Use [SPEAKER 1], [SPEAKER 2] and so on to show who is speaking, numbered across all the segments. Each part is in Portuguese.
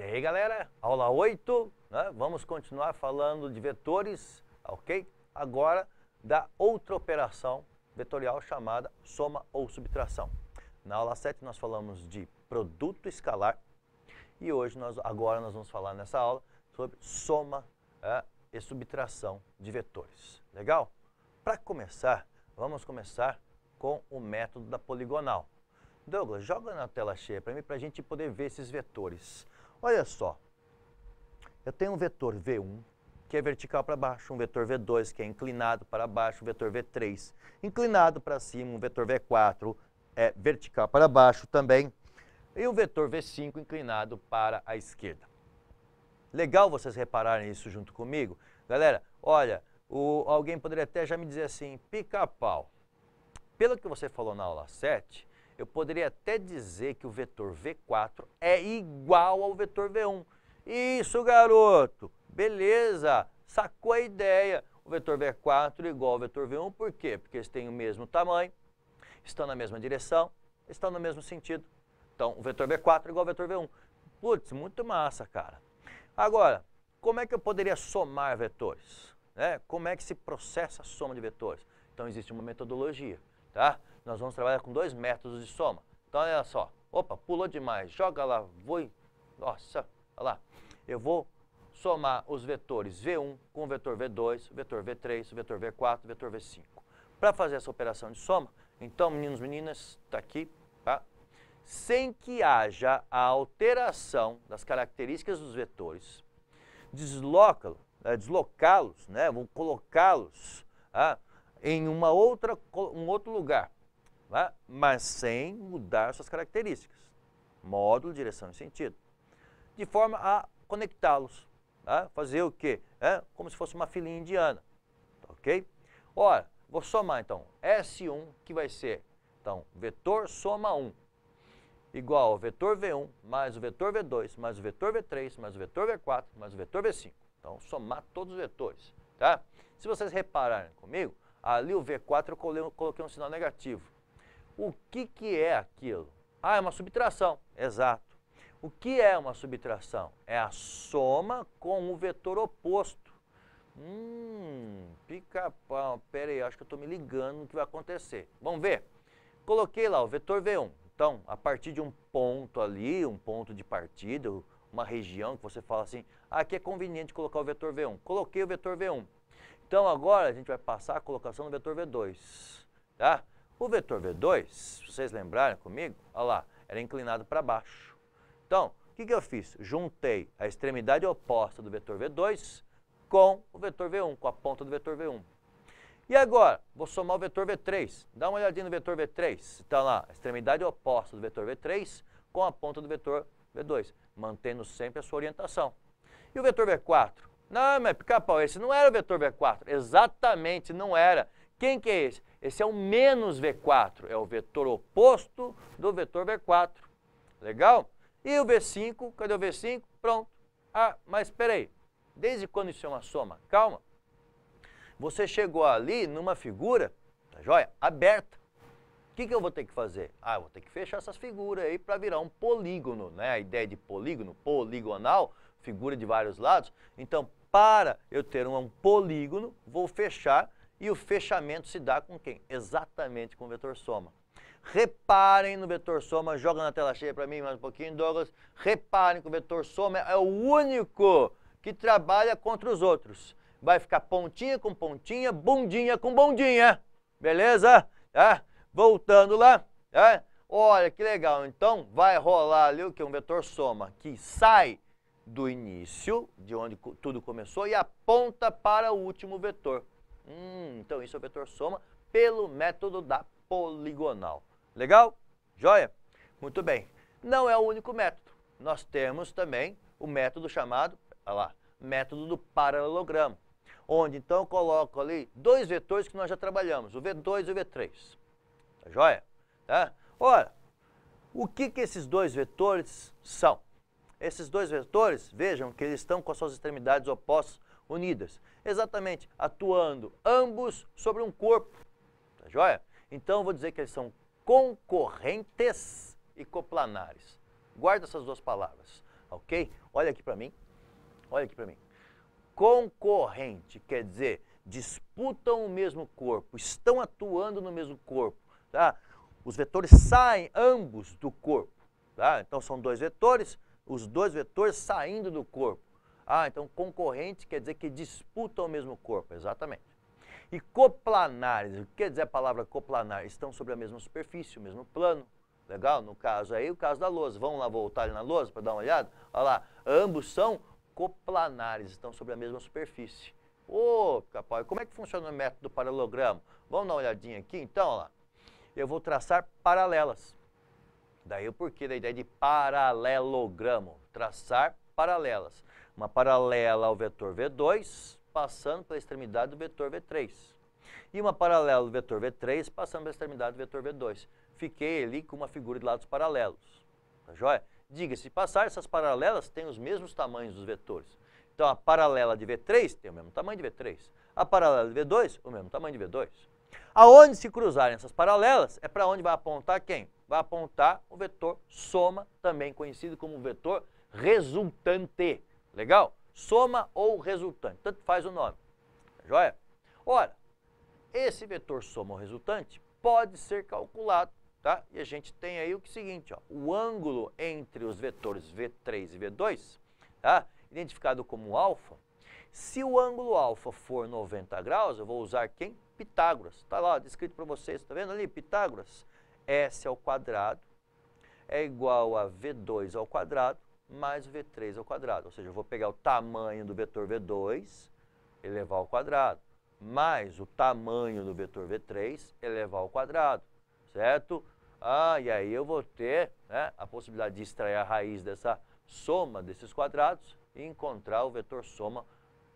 [SPEAKER 1] E aí, galera, aula 8, né? Vamos continuar falando de vetores, ok? Agora, da outra operação vetorial chamada soma ou subtração. Na aula 7 nós falamos de produto escalar e hoje, agora nós vamos falar nessa aula sobre soma e subtração de vetores. Legal? Para começar, vamos começar com o método da poligonal. Douglas, joga na tela cheia para mim, para a gente poder ver esses vetores. Olha só, eu tenho um vetor V1, que é vertical para baixo, um vetor V2, que é inclinado para baixo, um vetor V3, inclinado para cima, um vetor V4, é vertical para baixo também, e um vetor V5 inclinado para a esquerda. Legal vocês repararem isso junto comigo? Galera, olha, alguém poderia até já me dizer assim, pica-pau, pelo que você falou na aula 7, eu poderia até dizer que o vetor V4 é igual ao vetor V1. Isso, garoto! Beleza! Sacou a ideia. O vetor V4 é igual ao vetor V1, por quê? Porque eles têm o mesmo tamanho, estão na mesma direção, estão no mesmo sentido. Então, o vetor V4 é igual ao vetor V1. Putz, muito massa, cara. Agora, como é que eu poderia somar vetores? Como é que se processa a soma de vetores? Então, existe uma metodologia, tá? Nós vamos trabalhar com dois métodos de soma. Então, olha só. Opa, pulou demais. Joga lá. Nossa, olha lá. Eu vou somar os vetores V1 com o vetor V2, o vetor V3, o vetor V4, o vetor V5. Para fazer essa operação de soma, então, meninos e meninas, está aqui, tá? Sem que haja a alteração das características dos vetores, deslocá-los, vou colocá-los em um outro lugar, mas sem mudar suas características, módulo, direção e sentido, de forma a conectá-los, fazer o quê? Como se fosse uma filinha indiana, ok? Ora, vou somar então S1, que vai ser, então, vetor soma 1, igual ao vetor V1, mais o vetor V2, mais o vetor V3, mais o vetor V4, mais o vetor V5. Então, somar todos os vetores, tá? Se vocês repararem comigo, ali o V4 eu coloquei um sinal negativo. O que é aquilo? É uma subtração. Exato. O que é uma subtração? É a soma com o vetor oposto. Pica-pau. Pera aí, acho que eu estou me ligando no que vai acontecer. Vamos ver? Coloquei lá o vetor V1. Então, a partir de um ponto ali, um ponto de partida, uma região que você fala assim, aqui é conveniente colocar o vetor V1. Coloquei o vetor V1. Então, agora a gente vai passar a colocação do vetor V2, tá? O vetor V2, se vocês lembrarem comigo, olha lá, era inclinado para baixo. Então, o que eu fiz? Juntei a extremidade oposta do vetor V2 com o vetor V1, com a ponta do vetor V1. E agora, vou somar o vetor V3. Dá uma olhadinha no vetor V3. Então, lá, a extremidade oposta do vetor V3 com a ponta do vetor V2, mantendo sempre a sua orientação. E o vetor V4? Não, mas pica-pau, esse não era o vetor V4. Exatamente, não era. Quem que é esse? Esse é o menos V4, é o vetor oposto do vetor V4. Legal? E o V5, cadê o V5? Pronto. Mas espera aí, desde quando isso é uma soma? Calma. Você chegou ali numa figura, tá joia? Aberta. O que eu vou ter que fazer? Eu vou ter que fechar essas figuras aí para virar um polígono, né? A ideia de polígono, poligonal, figura de vários lados. Então, para eu ter um polígono, vou fechar. E o fechamento se dá com quem? Exatamente com o vetor soma. Reparem no vetor soma, joga na tela cheia para mim mais um pouquinho, Douglas. Reparem que o vetor soma é o único que trabalha contra os outros. Vai ficar pontinha com pontinha, bundinha com bundinha. Beleza? Voltando lá. Olha que legal. Então, vai rolar ali o que? Um vetor soma que sai do início, de onde tudo começou, e aponta para o último vetor. Então, isso é o vetor soma pelo método da poligonal. Legal? Joia? Muito bem. Não é o único método. Nós temos também o método chamado, olha lá, método do paralelogramo, onde então eu coloco ali dois vetores que nós já trabalhamos, o V2 e o V3. Tá joia? Tá? Ora, o que esses dois vetores são? Esses dois vetores, vejam que eles estão com as suas extremidades opostas unidas, exatamente, atuando ambos sobre um corpo, tá joia? Então, eu vou dizer que eles são concorrentes e coplanares. Guarda essas duas palavras. ok? Olha aqui para mim, olha aqui para mim. Concorrente quer dizer disputam o mesmo corpo, estão atuando no mesmo corpo, tá? Os vetores saem ambos do corpo, tá? Então são dois vetores, os dois vetores saindo do corpo. Ah, então concorrente quer dizer que disputam o mesmo corpo, exatamente. E coplanares, o que quer dizer a palavra coplanar? Estão sobre a mesma superfície, o mesmo plano. Legal? No caso aí, o caso da lousa. Vamos lá voltar ali na lousa para dar uma olhada? Olha lá, ambos são coplanares, estão sobre a mesma superfície. Ô, Pica-Pau, como é que funciona o método do paralelogramo? Vamos dar uma olhadinha aqui, então, olha lá. Eu vou traçar paralelas. Daí o porquê da ideia de paralelogramo. Traçar paralelas. Uma paralela ao vetor V2, passando pela extremidade do vetor V3. E uma paralela do vetor V3, passando pela extremidade do vetor V2. Fiquei ali com uma figura de lados paralelos. Tá joia? Diga-se de passar, essas paralelas têm os mesmos tamanhos dos vetores. Então, a paralela de V3 tem o mesmo tamanho de V3. A paralela de V2, o mesmo tamanho de V2. Aonde se cruzarem essas paralelas, é para onde vai apontar quem? Vai apontar o vetor soma, também conhecido como vetor resultante. Legal? Soma ou resultante, tanto faz o nome. Tá joia? Ora, esse vetor soma ou resultante pode ser calculado, tá? E a gente tem aí o seguinte, ó, o ângulo entre os vetores V3 e V2, tá? Identificado como alfa. Se o ângulo alfa for 90 graus, eu vou usar quem? Pitágoras. Está lá descrito para vocês, está vendo ali? Pitágoras. S ao quadrado é igual a V2 ao quadrado mais V3 ao quadrado. Ou seja, eu vou pegar o tamanho do vetor V2, elevar ao quadrado, mais o tamanho do vetor V3, elevar ao quadrado, certo? Ah, e aí eu vou ter, né, a possibilidade de extrair a raiz dessa soma desses quadrados e encontrar o vetor soma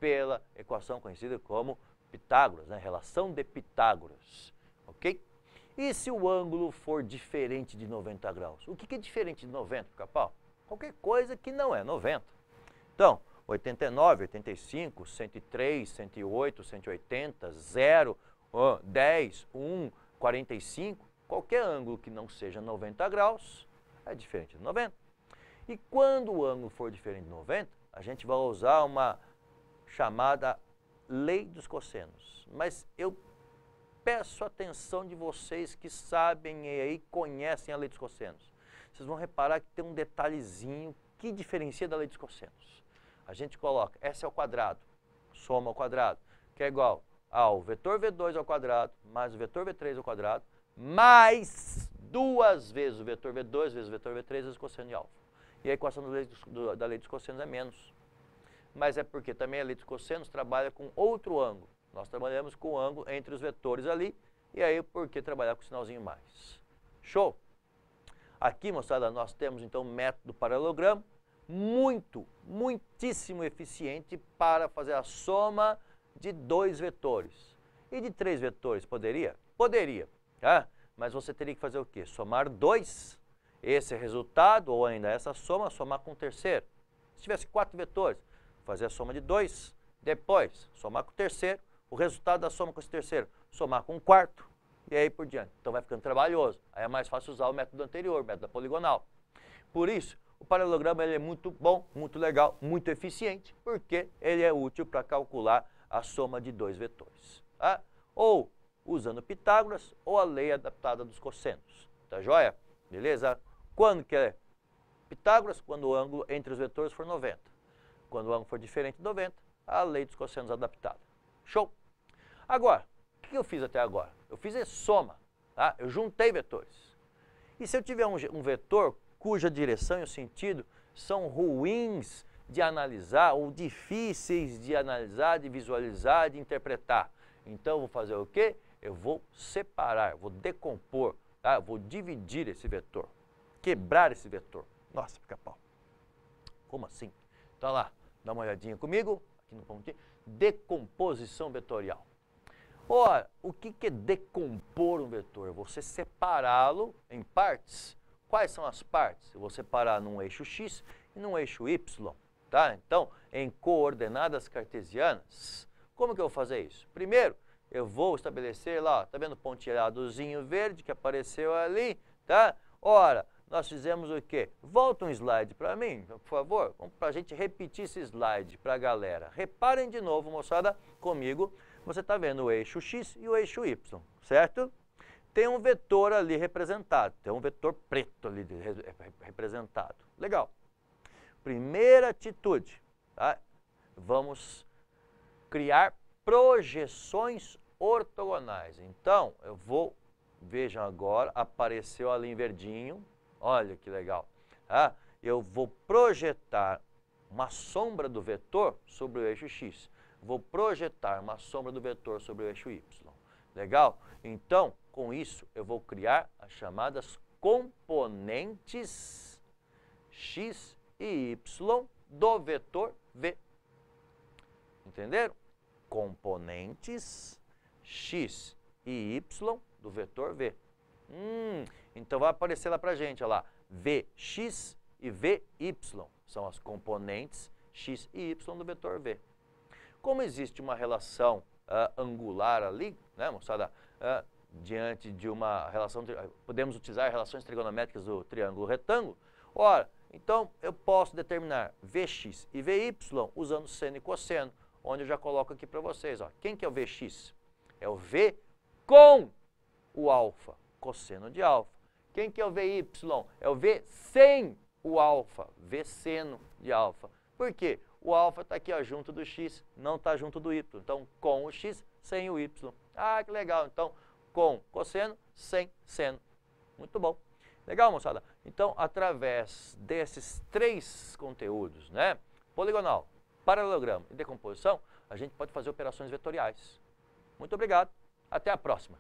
[SPEAKER 1] pela equação conhecida como Pitágoras, né? Relação de Pitágoras, ok? E se o ângulo for diferente de 90 graus? O que é diferente de 90, Pica-Pau? Qualquer coisa que não é 90. Então, 89, 85, 103, 108, 180, 0, 10, 1, 45, qualquer ângulo que não seja 90 graus é diferente de 90. E quando o ângulo for diferente de 90, a gente vai usar uma chamada lei dos cossenos. Mas eu peço a atenção de vocês que sabem e aí conhecem a lei dos cossenos. Vocês vão reparar que tem um detalhezinho que diferencia da lei dos cossenos. A gente coloca S ao quadrado, soma ao quadrado, que é igual ao vetor V2 ao quadrado, mais o vetor V3 ao quadrado, mais duas vezes o vetor V2 vezes o vetor V3 vezes o cosseno de alfa. E a equação da lei dos cossenos é menos. Mas é porque também a lei dos cossenos trabalha com outro ângulo. Nós trabalhamos com o ângulo entre os vetores ali, e aí por que trabalhar com o sinalzinho mais? Show? Aqui, moçada, nós temos então o método paralelogramo, muitíssimo eficiente para fazer a soma de dois vetores. E de três vetores, poderia? Poderia, tá? Mas você teria que fazer o quê? Somar dois, esse resultado, ou ainda essa soma, somar com o terceiro. Se tivesse 4 vetores, fazer a soma de 2, depois somar com o terceiro, o resultado da soma com esse terceiro, somar com o quarto, e aí por diante. Então vai ficando trabalhoso. Aí é mais fácil usar o método anterior, o método poligonal. Por isso, o paralelogramo ele é muito bom, muito legal, muito eficiente, porque ele é útil para calcular a soma de dois vetores. Tá? Ou usando Pitágoras, ou a lei adaptada dos cossenos. Tá joia? Beleza? Quando que é Pitágoras? Quando o ângulo entre os vetores for 90. Quando o ângulo for diferente de 90, a lei dos cossenos adaptada. Show? Agora, o que eu fiz até agora? Eu fiz a soma, tá? Eu juntei vetores. E se eu tiver um vetor cuja direção e o sentido são ruins de analisar ou difíceis de analisar, de visualizar, de interpretar, então eu vou fazer o quê? Eu vou separar, vou decompor, tá? Eu vou dividir esse vetor, quebrar esse vetor. Nossa, Pica-Pau. Como assim? Então lá, dá uma olhadinha comigo, aqui no pontinho, decomposição vetorial. Ora, o que é decompor um vetor? Você separá-lo em partes. Quais são as partes? Eu vou separar num eixo x e num eixo y, tá? Então, em coordenadas cartesianas, como que eu vou fazer isso? Primeiro, eu vou estabelecer lá, tá vendo o pontilhadozinho verde que apareceu ali, tá? Ora, nós fizemos o quê? Volta um slide para mim, por favor, para a gente repetir esse slide para a galera. Reparem de novo, moçada, comigo, você está vendo o eixo X e o eixo Y, certo? Tem um vetor ali representado, tem um vetor preto ali representado. Legal. Primeira atitude, tá? Vamos criar projeções ortogonais. Então, eu vou, vejam agora, apareceu ali em verdinho, olha que legal. Tá? Eu vou projetar uma sombra do vetor sobre o eixo X. Vou projetar uma sombra do vetor sobre o eixo Y. Legal? Então, com isso, eu vou criar as chamadas componentes X e Y do vetor V. Entenderam? Componentes X e Y do vetor V. Então vai aparecer lá pra gente, olha lá, Vx e Vy são as componentes X e Y do vetor V. Como existe uma relação angular ali, né, moçada, diante de uma relação, podemos utilizar relações trigonométricas do triângulo retângulo, ora, então eu posso determinar Vx e Vy usando seno e cosseno, onde eu já coloco aqui para vocês, ó. Quem que é o Vx? É o V com o alfa, cosseno de alfa. Quem que é o Vy? É o V sem o alfa, V seno de alfa. Por quê? O alfa está aqui ó, junto do x, não está junto do y. Então, com o x, sem o y. Ah, que legal. Então, com cosseno, sem seno. Muito bom. Legal, moçada? Então, através desses três conteúdos, né? Poligonal, paralelogramo e decomposição, a gente pode fazer operações vetoriais. Muito obrigado. Até a próxima.